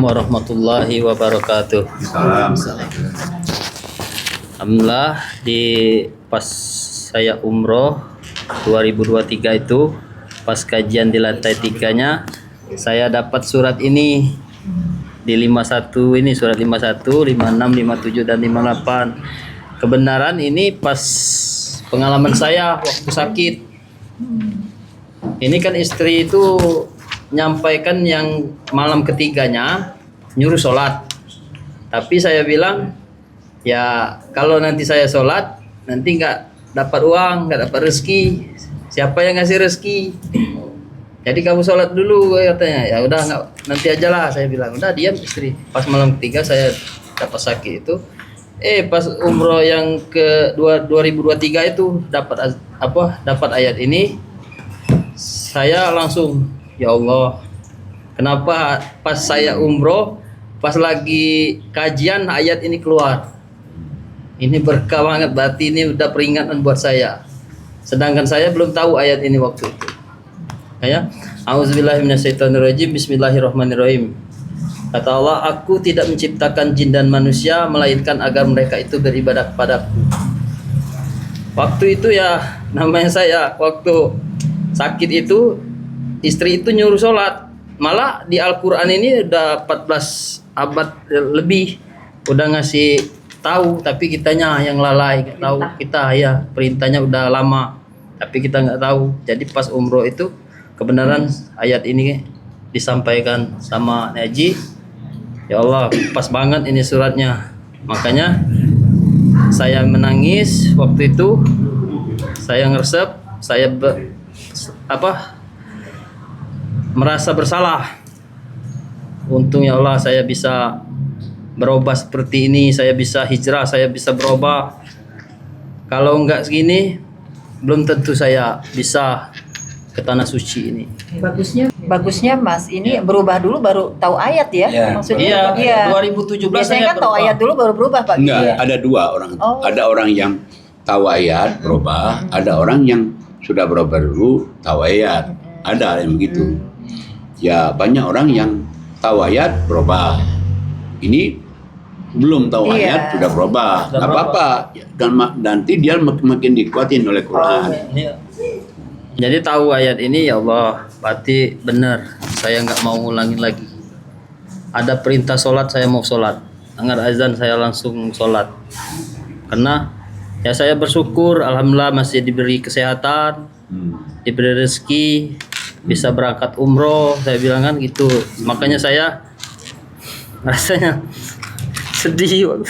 warahmatullahi wabarakatuh. Alhamdulillah, di pas saya umroh 2023 itu, pas kajian di lantai 3-nya, saya dapat surat ini di 51 ini, surat 51, 56, 57 dan 58. Kebenaran ini pas pengalaman saya waktu sakit. Ini kan istri itu nyampaikan yang malam ketiganya nyuruh sholat, tapi saya bilang ya kalau nanti saya sholat nanti nggak dapat uang, nggak dapat rezeki, siapa yang ngasih rezeki, jadi kamu sholat dulu katanya. Ya udah, nggak, nanti aja lah, saya bilang. Udah diam istri. Pas malam ketiga saya dapat sakit itu, pas umroh yang ke 2023 itu dapat dapat ayat ini, saya langsung, ya Allah, kenapa pas saya umroh, pas lagi kajian ayat ini keluar. Ini berkah banget, berarti ini udah peringatan buat saya. Sedangkan saya belum tahu ayat ini waktu itu. Ya, Auzubillahi minasyaitonirrajim. Bismillahirrahmanirrahim. Kata Allah, aku tidak menciptakan jin dan manusia melainkan agar mereka itu beribadah kepadaku. Waktu itu ya, namanya saya waktu sakit itu, istri itu nyuruh sholat. Malah di Al-Quran ini udah 14 abad lebih udah ngasih tahu, tapi kitanya yang lalai, nggak tahu. Kita ya perintahnya udah lama, tapi kita nggak tahu. Jadi pas umroh itu kebenaran ayat ini disampaikan sama Haji. Ya Allah, pas banget ini suratnya. Makanya saya menangis waktu itu. Saya ngeresep, saya merasa bersalah. Untung ya Allah saya bisa berubah seperti ini, saya bisa hijrah, saya bisa berubah. Kalau enggak segini, belum tentu saya bisa ke tanah suci ini. Bagusnya Mas, ini berubah dulu baru tahu ayat ya? Ya. Maksudnya Iya, 2017 biasanya saya kan tahu berubah. ayat dulu baru berubah Pak. Enggak, Iya. ada dua orang. Oh. Ada orang yang tahu ayat berubah, ada orang yang sudah berubah dulu tahu ayat. Ada yang begitu. Ya, banyak orang yang tahu ayat berubah. Ini belum tahu Iya. ayat sudah berubah. Sudah Enggak apa-apa. Dan nanti dia makin dikuatin oleh Quran. Iya. Jadi tahu ayat ini, ya Allah, berarti benar. Saya nggak mau ngulangin lagi. Ada perintah sholat, saya mau sholat. Dengar azan, saya langsung sholat. Karena ya saya bersyukur, alhamdulillah masih diberi kesehatan, diberi rezeki, bisa berangkat umroh. Saya bilang kan gitu. Makanya saya rasanya sedih.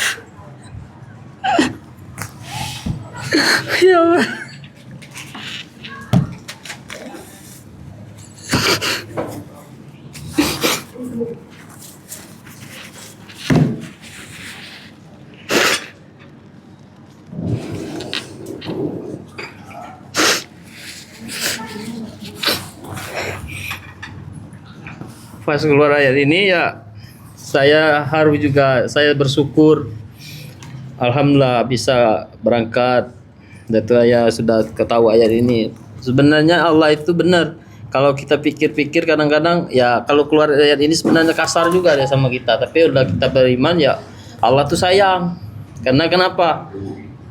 Ya Allah. Pas keluar ayat ini ya saya haru juga, saya bersyukur, alhamdulillah bisa berangkat. Dan ya sudah ketahui ayat ini. Sebenarnya Allah itu benar. Kalau kita pikir-pikir kadang-kadang ya kalau keluar ayat ini sebenarnya kasar juga ya sama kita. Tapi udah kita beriman ya Allah tuh sayang. Karena kenapa?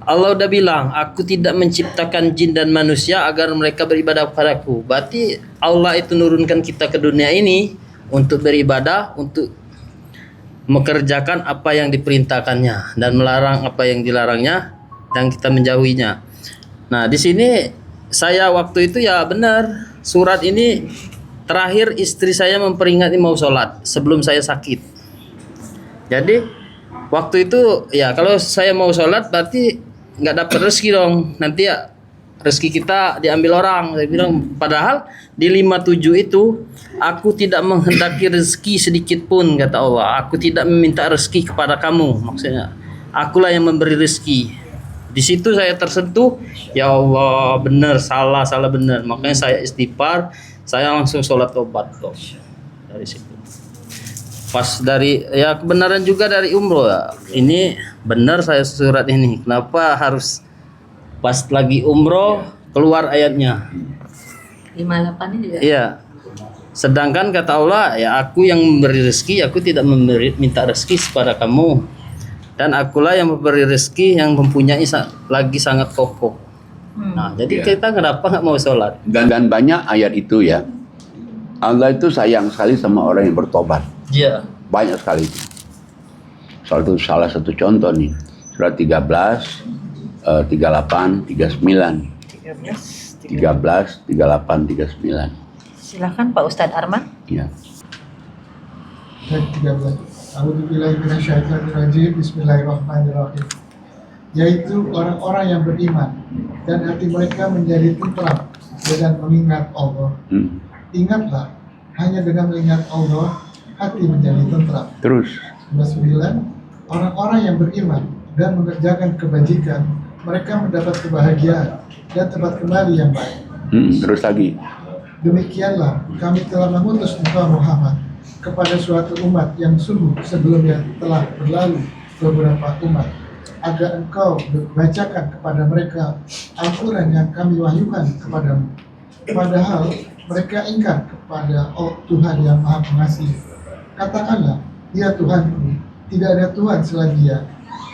Allah udah bilang, aku tidak menciptakan jin dan manusia agar mereka beribadah kepadaku. Berarti Allah itu nurunkan kita ke dunia ini untuk beribadah, untuk mengerjakan apa yang diperintahkannya dan melarang apa yang dilarangnya, dan kita menjauhinya. Nah, di sini saya waktu itu ya benar, surat ini terakhir istri saya memperingati mau sholat sebelum saya sakit. Jadi waktu itu ya kalau saya mau sholat berarti nggak dapat rezeki dong, nanti ya rezeki kita diambil orang. Saya bilang, padahal di 57 itu aku tidak menghendaki rezeki sedikit pun, kata Allah. Aku tidak meminta rezeki kepada kamu, maksudnya akulah yang memberi rezeki. Di situ saya tersentuh, ya Allah, benar, salah benar. Makanya saya istighfar, saya langsung sholat tobat kok dari situ. Pas dari ya kebenaran juga dari umroh ya. Ini benar saya surat ini. Kenapa harus pas lagi umroh keluar ayatnya? 58 ini ya? Iya. Sedangkan kata Allah, ya aku yang memberi rezeki, aku tidak minta rezeki kepada kamu. Dan akulah yang memberi rezeki yang mempunyai lagi sangat kokoh. Nah, jadi Ya. kita kenapa nggak mau sholat? Dan banyak ayat itu ya. Allah itu sayang sekali sama orang yang bertobat. Iya. Banyak sekali itu. Salah satu contoh nih. Surat 13, 38, 39. 13. 13, 38, 39. Silakan Pak Ustadz Arman. Ya. Ayat 13. A'udzubillahi minasyaitonirrajim. Bismillahirrahmanirrahim. Yaitu orang-orang yang beriman dan hati mereka menjadi tentram dengan mengingat Allah. Ingatlah, hanya dengan mengingat Allah hati menjadi tentram. Terus. 9. Orang-orang yang beriman dan mengerjakan kebajikan, mereka mendapat kebahagiaan dan tempat kembali yang baik. Terus lagi. Demikianlah kami telah mengutus engkau Muhammad kepada suatu umat yang sungguh sebelumnya telah berlalu beberapa umat, agar engkau bacakan kepada mereka Al-Quran yang kami wahyukan kepadamu. Padahal mereka ingkar kepada Tuhan yang Maha Pengasih. Katakanlah, Dia Tuhanku, tidak ada Tuhan selain Dia.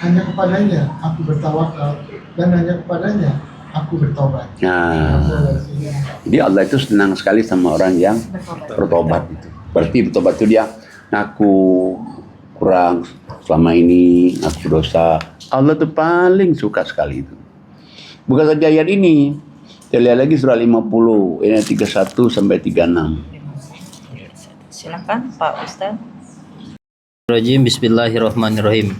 Hanya kepadanya aku bertawakal dan hanya kepadanya aku bertobat. Nah, jadi Allah itu senang sekali sama orang yang bertobat itu. Berarti bertobat itu dia ngaku kurang selama ini, ngaku dosa. Allah tuh paling suka sekali itu. Bukan saja ayat ini. Kita lihat lagi surah 50, ayat 31 sampai 36. Silakan Pak Ustadz. Bismillahirrahmanirrahim.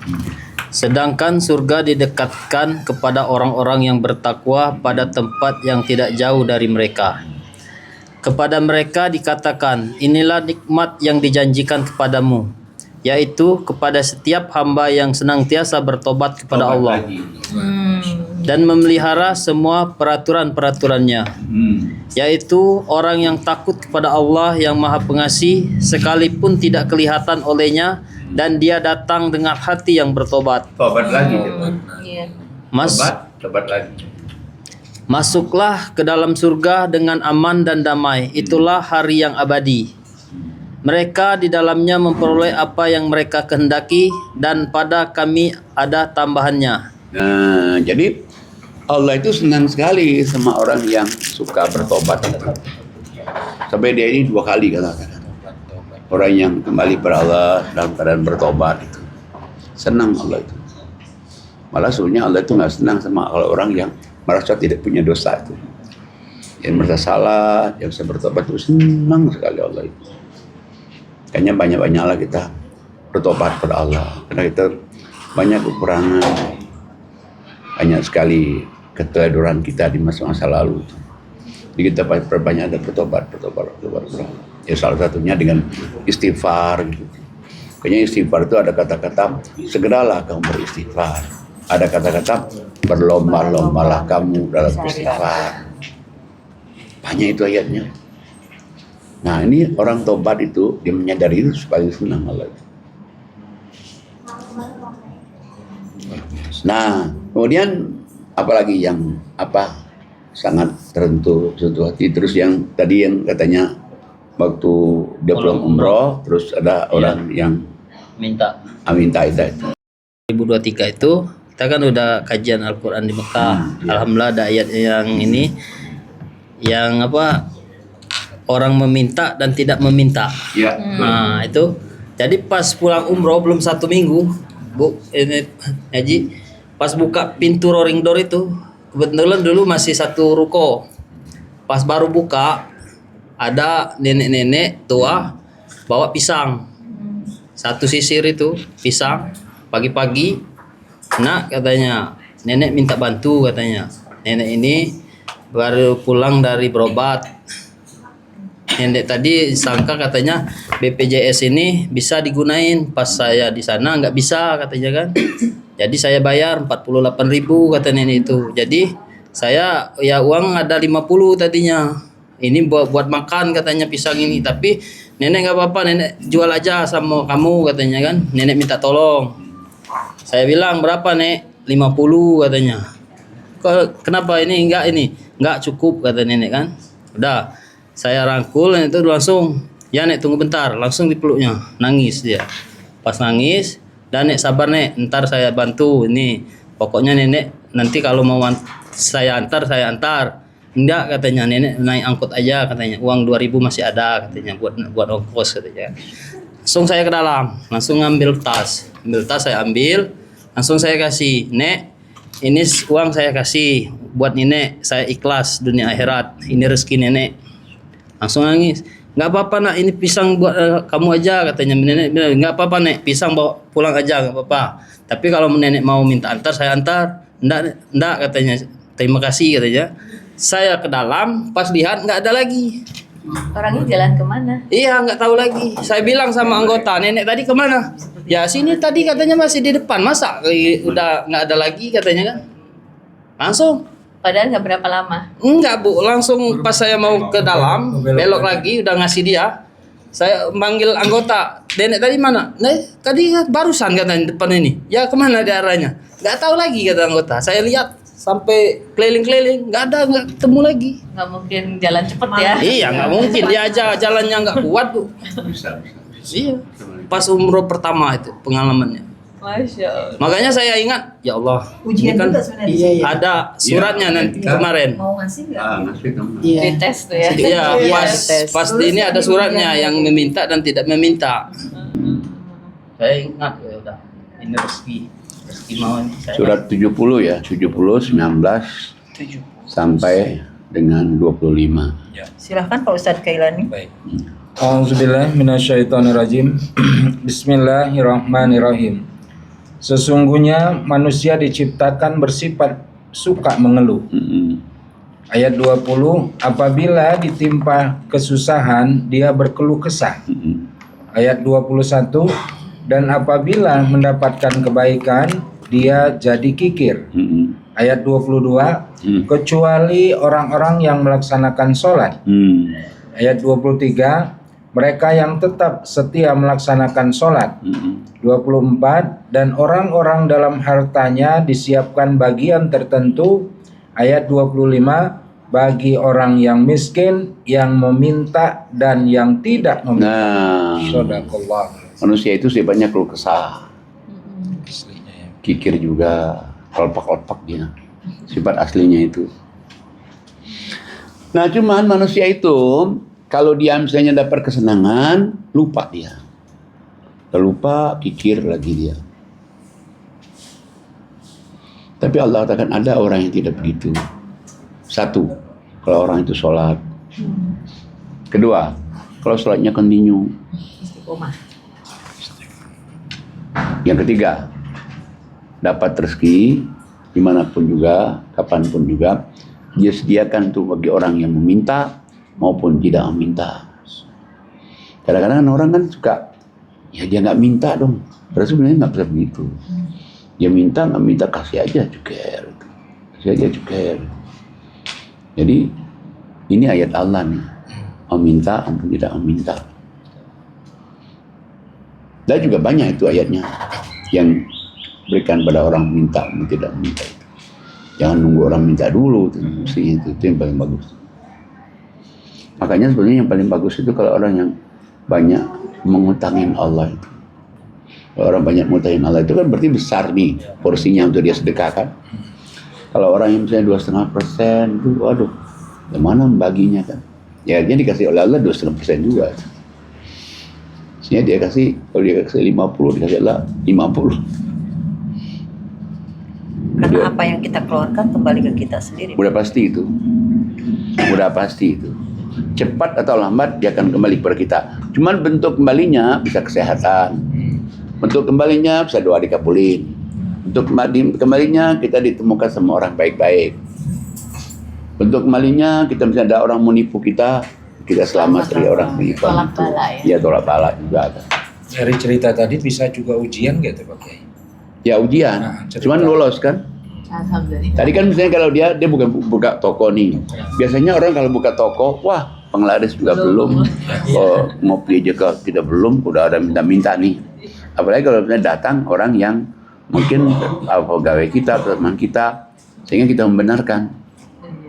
Sedangkan surga didekatkan kepada orang-orang yang bertakwa pada tempat yang tidak jauh dari mereka. Kepada mereka dikatakan, inilah nikmat yang dijanjikan kepadamu, yaitu kepada setiap hamba yang senantiasa bertobat kepada Allah dan memelihara semua peraturan-peraturannya, yaitu orang yang takut kepada Allah yang Maha Pengasih sekalipun tidak kelihatan olehnya, dan dia datang dengan hati yang bertobat. Tobat lagi. Iya. Tobat lagi. Masuklah ke dalam surga dengan aman dan damai. Itulah hari yang abadi. Mereka di dalamnya memperoleh apa yang mereka kehendaki, dan pada kami ada tambahannya. Nah, jadi Allah itu senang sekali sama orang yang suka bertobat. Sampai dia ini 2 kali katakan. Orang yang kembali kepada Allah dalam keadaan bertobat itu senang Allah itu. Malah sebenarnya Allah itu nggak senang sama kalau orang yang merasa tidak punya dosa itu. Yang merasa salah, yang bisa bertobat itu senang sekali Allah itu. Kayaknya banyak-banyaklah kita bertobat kepada Allah, karena kita banyak kekurangan, banyak sekali keteledoran kita di masa-masa lalu. Jadi kita perbanyak ada bertobat. Ya salah satunya dengan istighfar gitu. Kayaknya istighfar itu ada kata-kata segeralah kamu beristighfar. Ada kata-kata berlomba-lombalah kamu dalam istighfar. Banyak itu ayatnya. Nah, ini orang tobat itu dia menyadari itu supaya senang Allah itu. Nah, kemudian apalagi yang sangat tertentu hati. Terus yang tadi yang katanya waktu dia pulang umroh, terus ada orang yang Minta. minta itu. 2023 itu kita kan udah kajian Al-Quran di Mekah. Alhamdulillah ada ayat yang ini, yang orang meminta dan tidak meminta. Ya. Nah itu, jadi pas pulang umroh belum 1 minggu, Bu, ini Haji, pas buka pintu rolling door itu, kebetulan dulu masih 1 ruko. Pas baru buka, ada nenek-nenek tua bawa pisang. 1 sisir itu pisang. Pagi-pagi, nak katanya, nenek minta bantu katanya. Nenek ini baru pulang dari berobat. Nenek tadi sangka katanya BPJS ini bisa digunain, pas saya di sana nggak bisa katanya kan. Jadi saya bayar 48.000 kata nenek itu. Jadi saya ya uang ada 50 tadinya. Ini buat makan katanya pisang ini, tapi nenek nggak apa-apa, nenek jual aja sama kamu katanya kan. Nenek minta tolong. Saya bilang berapa nek? 50 katanya. Kenapa ini enggak cukup kata nenek kan. Udah saya rangkul, dan itu langsung Ya nek tunggu bentar, langsung dipeluknya, nangis dia. Pas nangis, dan nek sabar nek, ntar saya bantu ini. Pokoknya nenek nanti kalau mau saya antar. Enggak katanya, nenek naik angkut aja katanya. Uang 2.000 masih ada katanya buat ongkos katanya. Langsung saya ke dalam, langsung ngambil tas saya ambil, langsung saya kasih, Nek, ini uang saya kasih buat nenek, saya ikhlas dunia akhirat, ini rezeki nenek. Langsung nangis. Nggak apa-apa nak, ini pisang buat kamu aja katanya. Nenek bilang nggak apa-apa nek, pisang bawa pulang aja nggak apa-apa. Tapi kalau nenek mau minta antar saya antar. Enggak katanya. Terima kasih katanya. Saya ke dalam, pas lihat nggak ada lagi. Orangnya jalan kemana? Iya nggak tahu lagi. Saya bilang sama anggota, nenek tadi kemana? Ya sini tadi katanya masih di depan. Masa udah nggak ada lagi katanya kan? Langsung. Padahal nggak berapa lama. Enggak bu, langsung pas saya mau ke dalam, belok lagi udah ngasih dia. Saya manggil anggota, nenek tadi mana? Nek tadi barusan katanya depan ini. Ya kemana dia arahnya? Nggak tahu lagi kata anggota. Saya lihat sampai keliling-keliling, nggak ketemu lagi. Nggak mungkin jalan cepet ya. Iya nggak mungkin, dia aja jalannya nggak kuat bu. Bisa. Iya, pas umroh pertama itu pengalamannya. Masya Allah. Makanya saya ingat, ya Allah, Ujian ini kan juga sebenarnya. iya, ada suratnya Iya, nanti kita- kemarin. Mau ngasih nggak? Ngasih kamu. Iya. Dites tuh ya. Iya, Dites. pas di ini ada suratnya yang meminta dan tidak meminta. Saya ingat ya udah, ini rezeki mau ini. Saya Surat 70 ya, 70, 19 sampai dengan 25. Silahkan Pak Ustadz Kailani. Baik. Auzubillahi minasyaitonirrajim. Bismillahirrahmanirrahim. Sesungguhnya manusia diciptakan bersifat suka mengeluh. Ayat 20, apabila ditimpa kesusahan dia berkeluh kesah. Ayat 21, dan apabila mendapatkan kebaikan dia jadi kikir. Ayat 22, kecuali orang-orang yang melaksanakan sholat. Ayat 23, mereka yang tetap setia melaksanakan sholat. 24, dan orang-orang dalam hartanya disiapkan bagian tertentu. Ayat 25, bagi orang yang miskin, yang meminta dan yang tidak meminta. Nah, Shadaqallah. manusia itu sifatnya keluh kesah, Aslinya ya. kikir juga, kolpak-kolpak dia. Sifat aslinya itu. Nah, cuman manusia itu kalau dia misalnya dapat kesenangan, lupa dia. Lupa, kikir lagi dia. Tapi Allah katakan ada orang yang tidak begitu. Satu, kalau orang itu sholat. Kedua, kalau sholatnya continue. Istiqomah. Yang ketiga, dapat rezeki dimanapun juga, kapanpun juga, dia sediakan tuh bagi orang yang meminta maupun tidak meminta. Kadang-kadang orang kan suka, ya dia nggak minta dong. Berarti sebenarnya nggak bisa begitu. Dia minta nggak minta, kasih aja cuker, kasih aja cuker. Jadi ini ayat Allah nih, meminta maupun tidak meminta. Dan juga banyak itu ayatnya yang berikan pada orang minta maupun tidak minta itu. Jangan nunggu orang minta dulu, itu yang paling bagus. Makanya sebenarnya yang paling bagus itu kalau orang yang banyak mengutangin Allah itu. Kalau orang banyak mengutangin Allah itu kan berarti besar nih porsinya untuk dia sedekahkan. Kalau orang yang misalnya 2,5% itu, waduh, gimana membaginya kan? Ya dia dikasih oleh Allah 2,5% juga. Sehingga dia kasih, kalau dia kasih 50, dikasih Allah 50. Karena apa yang kita keluarkan kembali ke kita sendiri. Udah pasti itu. Udah pasti itu. Cepat atau lambat dia akan kembali kepada kita. Cuman bentuk kembalinya bisa kesehatan. Bentuk kembalinya bisa doa dikabulin. Bentuk kembalinya kita ditemukan sama orang baik-baik. Bentuk kembalinya kita misalnya ada orang menipu kita selamat dari orang penipuan Tolak itu. bala ya. Ya tolak bala juga ada. Dari cerita tadi bisa juga ujian gitu Pak Kiai. Ya ujian. Nah, cerita. Cuman lolos kan. Alhamdulillah. Tadi kan misalnya kalau dia bukan buka toko nih. Biasanya orang kalau buka toko, wah penglaris juga belum. Oh, ngopi aja kita belum, udah ada minta-minta nih. Apalagi kalau misalnya datang orang yang mungkin pegawai kita, teman kita, sehingga kita membenarkan.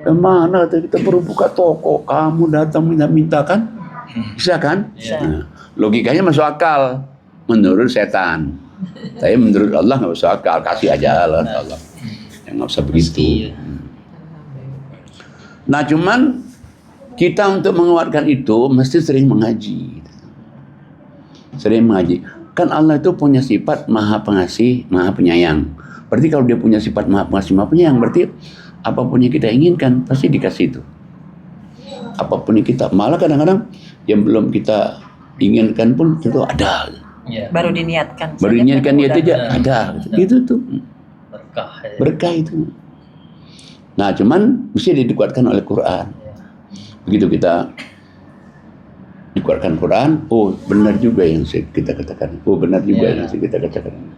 Kemana kita baru buka toko, kamu datang minta-minta kan? Bisa kan? Bisa. Nah, logikanya masuk akal menurut setan. Tapi menurut Allah nggak masuk akal, kasih aja Allah. Yang nggak usah begitu. Nah cuman kita untuk menguatkan itu mesti sering mengaji. Sering mengaji. Kan Allah itu punya sifat maha pengasih, maha penyayang. Berarti kalau dia punya sifat maha pengasih, maha penyayang, berarti apapun yang kita inginkan pasti dikasih itu. Apapun yang kita, malah kadang-kadang yang belum kita inginkan pun itu ada. Baru diniatkan. Baru saja. inginkan dia aja ada. Gitu tuh. Berkah. Berkah itu. Nah cuman mesti dikuatkan oleh Quran. Begitu kita dikuatkan Quran, oh benar juga yang kita katakan. Oh benar juga yang kita katakan.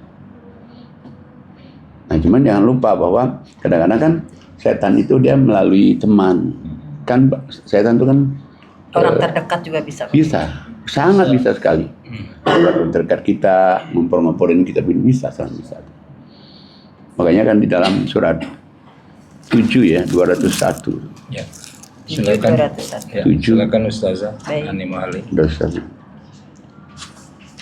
Nah cuman jangan lupa bahwa kadang-kadang kan setan itu dia melalui teman. Kan setan itu kan Orang terdekat juga bisa. bisa, sangat bisa sekali. Orang terdekat kita, memporin kita bisa, sangat bisa. Makanya kan di dalam surat 7 ya, 201. Ya. Silakan. 201. Ya, 7. silakan Ustazah Baik. Ani Mahali. Dosa.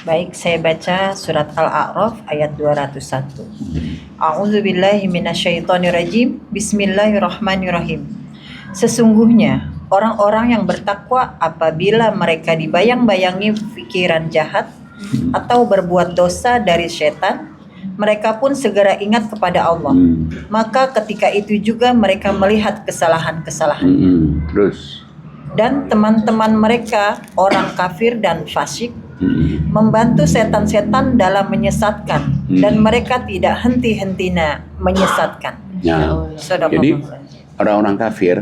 Baik, saya baca surat Al-A'raf ayat 201. A'udzubillahi minasyaitonirrajim. Bismillahirrahmanirrahim. Sesungguhnya orang-orang yang bertakwa apabila mereka dibayang-bayangi pikiran jahat atau berbuat dosa dari setan, mereka pun segera ingat kepada Allah. Maka ketika itu juga mereka melihat kesalahan-kesalahan. Terus. Dan teman-teman mereka, orang kafir dan fasik, membantu setan-setan dalam menyesatkan, dan mereka tidak henti-hentinya menyesatkan. Nah, Sadaqallah. jadi orang-orang kafir,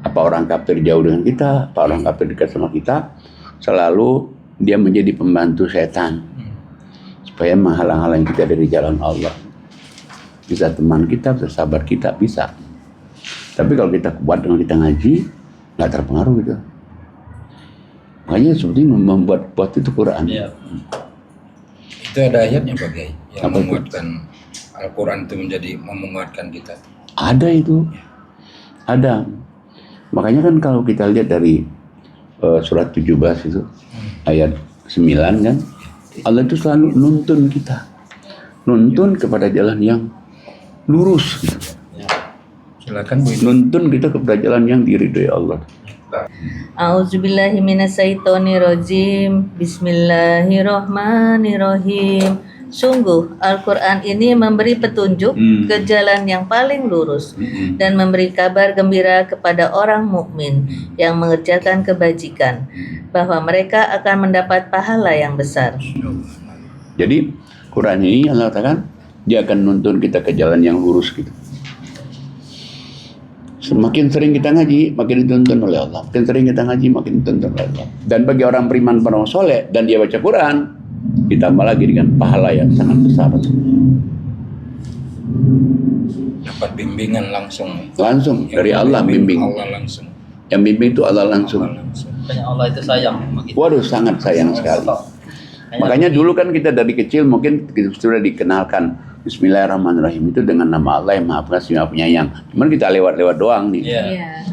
apa orang kafir jauh dengan kita, apa orang kafir dekat sama kita, selalu dia menjadi pembantu setan supaya menghalang-halangi kita dari jalan Allah. Bisa teman kita, bisa sahabat kita, bisa. Tapi kalau kita kuat dengan kita ngaji, nggak terpengaruh gitu. Makanya seperti membuat itu Quran. Itu ada ayatnya Pak Kiai yang Apa itu? menguatkan Al-Quran itu menjadi menguatkan kita. Ada itu, ada. Makanya kan kalau kita lihat dari surat 17 itu, ayat 9 kan, Allah itu selalu nuntun kita. Nuntun kepada jalan yang lurus. Gitu. Silakan Bu. Nuntun kita kepada jalan yang diridhoi Allah. A'udzubillahi minasyaitonirrajim. Bismillahirrahmanirrahim. Sungguh Al-Quran ini memberi petunjuk ke jalan yang paling lurus dan memberi kabar gembira kepada orang mukmin yang mengerjakan kebajikan bahwa mereka akan mendapat pahala yang besar. Jadi Quran ini Allah katakan dia akan nuntun kita ke jalan yang lurus gitu. Semakin sering kita ngaji, makin dituntun oleh Allah. Makin sering kita ngaji, makin dituntun oleh Allah. Dan bagi orang beriman penuh soleh dan dia baca Quran, ditambah lagi dengan pahala yang sangat besar. Dapat bimbingan langsung. Langsung dari Allah bimbing. Allah langsung. Yang bimbing itu Allah langsung. Allah langsung. Makanya Allah itu sayang sama kita. Waduh, sangat sayang sekali. Makanya dulu kan kita dari kecil mungkin kita sudah dikenalkan Bismillahirrahmanirrahim itu dengan nama Allah yang Maha Pengasih Maha Penyayang. Cuman kita lewat-lewat doang nih.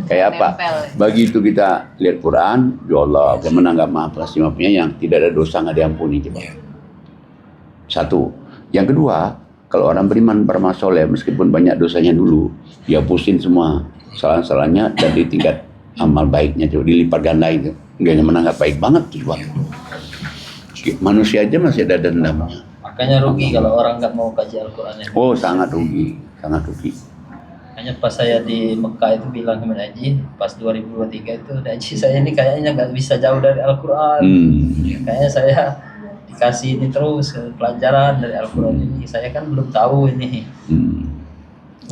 Kayak apa? Begitu kita lihat Quran, ya Allah, bagaimana nggak Maha Pengasih Maha Penyayang, tidak ada dosa nggak diampuni coba. Satu. Yang kedua, kalau orang beriman bermasoleh meskipun banyak dosanya dulu, dia pusin semua kesalahan-kesalahannya dan di tingkat amal baiknya coba dilipat ganda itu. Enggak menanggap baik banget tuh coba. Manusia aja masih ada dendamnya. Makanya rugi kalau orang nggak mau kaji Al-Quran. Oh, sangat rugi, sangat rugi. Makanya pas saya di Mekah itu bilang ke Haji, pas 2023 itu Haji saya ini kayaknya nggak bisa jauh dari Al-Quran. Kayaknya saya dikasih ini terus pelajaran dari Al-Quran ini. Saya kan belum tahu ini.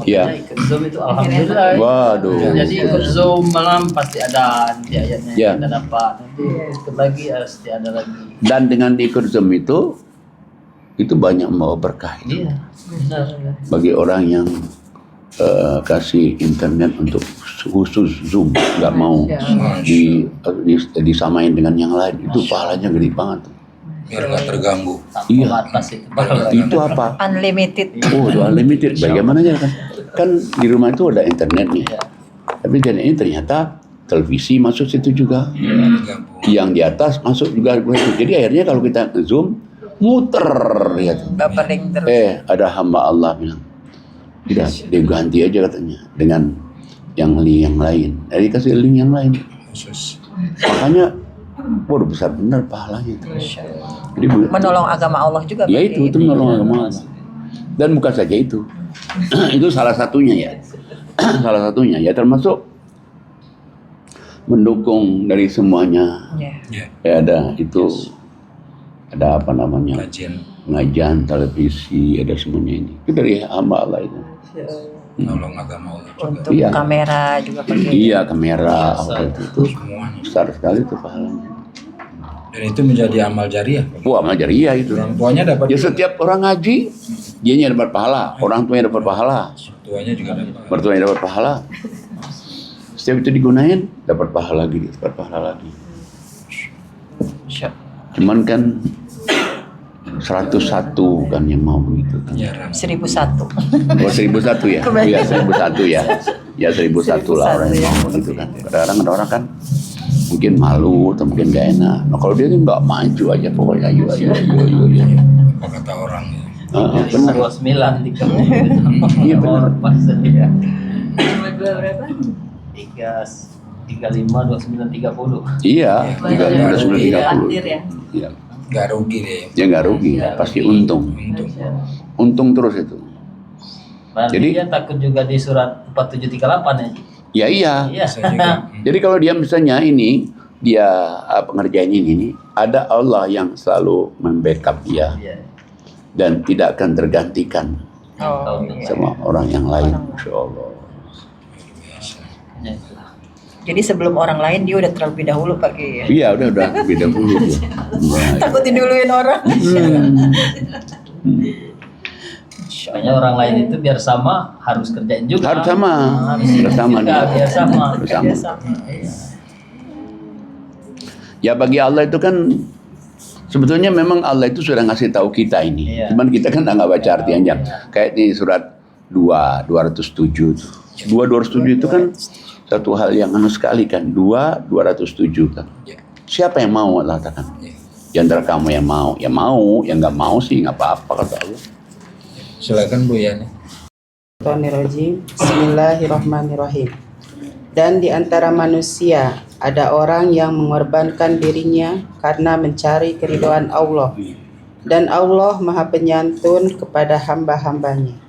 Makanya ikut Zoom itu alhamdulillah. Waduh. Jadi ikut Zoom malam pasti ada nanti ayatnya Ya. kita dapat. Nanti ikut lagi pasti ada lagi. Dan dengan diikut Zoom itu banyak membawa berkah itu. Iya. Benar. Bagi orang yang kasih internet untuk khusus Zoom, nggak mau disamain dengan yang lain, itu pahalanya gede banget. Biar nggak terganggu. Tanpa Iya. batas itu. Itu apa? Unlimited. Oh, itu unlimited. Bagaimana ya kan? Kan di rumah itu ada internet nih. Iya. Tapi internet ini ternyata televisi masuk situ juga. yang di atas masuk juga gue itu. Jadi akhirnya kalau kita zoom muter ya. Buffering terus. Ada hamba Allah bilang, tidak, dia ganti aja katanya dengan yang link yang lain. Jadi kasih link yang lain. Khusus. Makanya, waduh besar benar pahalanya itu. Jadi Menolong agama Allah juga. ya berarti. itu menolong agama Allah. Dan bukan saja itu, itu salah satunya ya. Salah satunya ya termasuk mendukung dari semuanya. Ya. Ya, Ya ada itu, ada apa namanya, kajian pengajian televisi, ada semuanya ini. Itu dari hamba Allah itu. nolong agama Allah juga. Untuk Iya. kamera juga pakai. Iya, kamera apa itu Semuanya. besar sekali itu pahalanya. Dan itu menjadi amal jariah. Wah, majaria itu. Orang tuanya dapat. Ya setiap orang ngaji, dianya dapat pahala, orang tuanya dapat pahala, Tuanya juga dapat. mertuanya dapat pahala. Setiap itu digunain, dapat pahala lagi, dapat pahala lagi. Cuman kan 101 kan yang mau begitu kan. Ya, Ram. 1001. Oh 1001 ya? Iya 1001 ya. Ya 1001 lah orang yang mau begitu kan. Kadang-kadang ada orang kan mungkin malu atau mungkin gak enak. Nah kalau dia kan nggak maju aja pokoknya ayo. Apa kata orang ya? Benar. 29 Iya benar. pas ya. Berapa? 35 29 30. Iya, 3930. Hampir ya. Iya. Gak rugi deh. Dia nggak rugi, pasti untung. Untung. Untung terus itu. Berarti Jadi- dia takut juga di surat 4738 ya. Ya iya. Iya. Bisa juga. Jadi kalau dia misalnya ini dia pengerjaannya gini, ada Allah yang selalu membackup dia Iya. dan tidak akan tergantikan Oh, sama orang yang lain. Insya Allah. Ya, itulah. jadi sebelum orang lain dia udah terlebih dahulu pakai. Iya udah beda dulu dia. Takut diduluin orang. Makanya orang lain itu biar sama harus kerjain juga. Harus sama, Harus harus sama juga, dia. biar sama. Harus sama. Iya. Ya bagi Allah itu kan sebetulnya memang Allah itu sudah ngasih tahu kita ini. Iya. Cuman kita kan nggak baca artinya. Kayak di surat 207 tuh. 207 itu kan satu hal yang anu sekali kan. 207 kan. Ya. Siapa yang mau Allah katakan? Ya. Di antara kamu yang mau, ya mau, yang nggak mau sih nggak apa-apa kata Allah. Silakan Bu Yani. Bismillahirrahmanirrahim. Bismillahirrahmanirrahim. Dan di antara manusia ada orang yang mengorbankan dirinya karena mencari keridhaan Allah. Dan Allah Maha Penyantun kepada hamba-hambanya.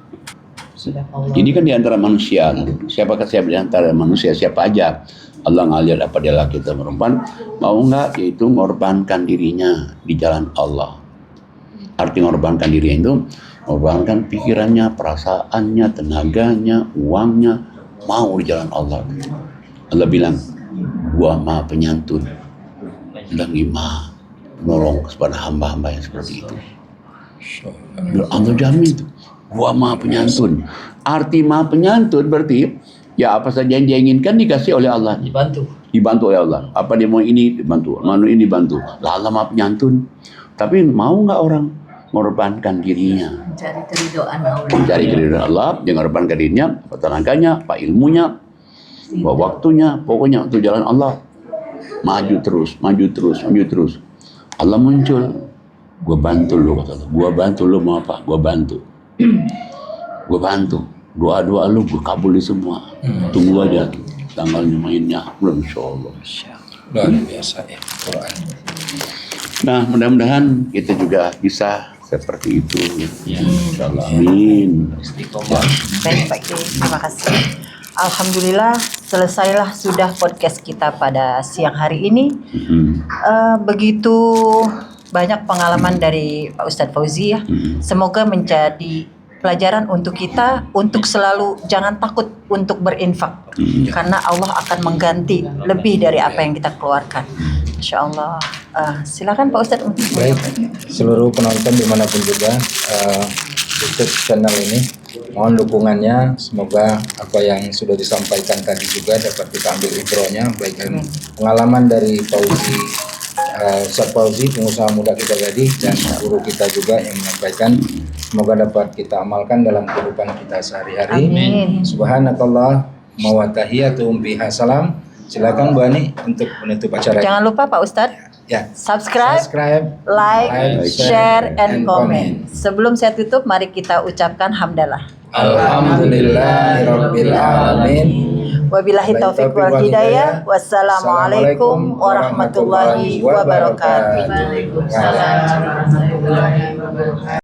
Sudah Allah. Ini kan di antara manusia. Siapakah siapa di antara manusia? Siapa aja? Allah ngalir apa dia laki atau perempuan mau nggak? Yaitu mengorbankan dirinya di jalan Allah. Arti mengorbankan diri itu mengorbankan pikirannya, perasaannya, tenaganya, uangnya, mau di jalan Allah. Allah bilang, gua Maha Penyantun dan Maha menolong kepada hamba-hamba yang seperti itu. Allah jamin tuh, gua Maha Penyantun. Arti Maha Penyantun berarti ya apa saja yang dia inginkan dikasih oleh Allah. Dibantu oleh Allah. Apa dia mau ini dibantu, mau ini dibantu. Lah Allah Maha Penyantun. Tapi mau nggak orang mengorbankan dirinya? Mencari keridhaan Allah. Mencari keridhaan Allah, dia mengorbankan dirinya, apa tenaganya, apa ilmunya, apa waktunya, pokoknya untuk jalan Allah. Maju terus, maju terus, maju terus. Allah muncul. Gua bantu lu kata Allah. Gua bantu lu mau apa? Gua bantu. Gua bantu. Doa-doa lu gua kabuli semua. Tunggu aja tanggalnya mainnya. Belum insyaallah. Luar biasa ya Quran. Nah, mudah-mudahan kita juga bisa seperti itu. Ya, insyaallah. Amin. Istiqomah. Baik Pak Kiai, terima kasih. Alhamdulillah selesailah sudah podcast kita pada siang hari ini. Begitu banyak pengalaman dari Pak Ustadz Fauzi ya. Semoga menjadi pelajaran untuk kita untuk selalu jangan takut untuk berinfak karena Allah akan mengganti lebih dari apa yang kita keluarkan. Insya Allah. Silakan Pak Ustadz untuk Baik, seluruh penonton dimanapun juga YouTube channel ini, mohon dukungannya. Semoga apa yang sudah disampaikan tadi juga dapat kita ambil ibrohnya, baik pengalaman dari Fauzi, Ustadz Fauzi, pengusaha muda kita tadi, dan guru kita juga yang menyampaikan. Semoga dapat kita amalkan dalam kehidupan kita sehari-hari. Amin. Subhanakallah wa tahiyatum biha salam. Silakan Bu Ani untuk menutup acara. Jangan lupa Pak Ustadz, Ya. subscribe, like, share, and comment. Sebelum saya tutup, mari kita ucapkan hamdalah. Alhamdulillahirabbil alamin. Wabillahi taufiq wal hidayah. Wassalamualaikum warahmatullahi wabarakatuh. Waalaikumsalam.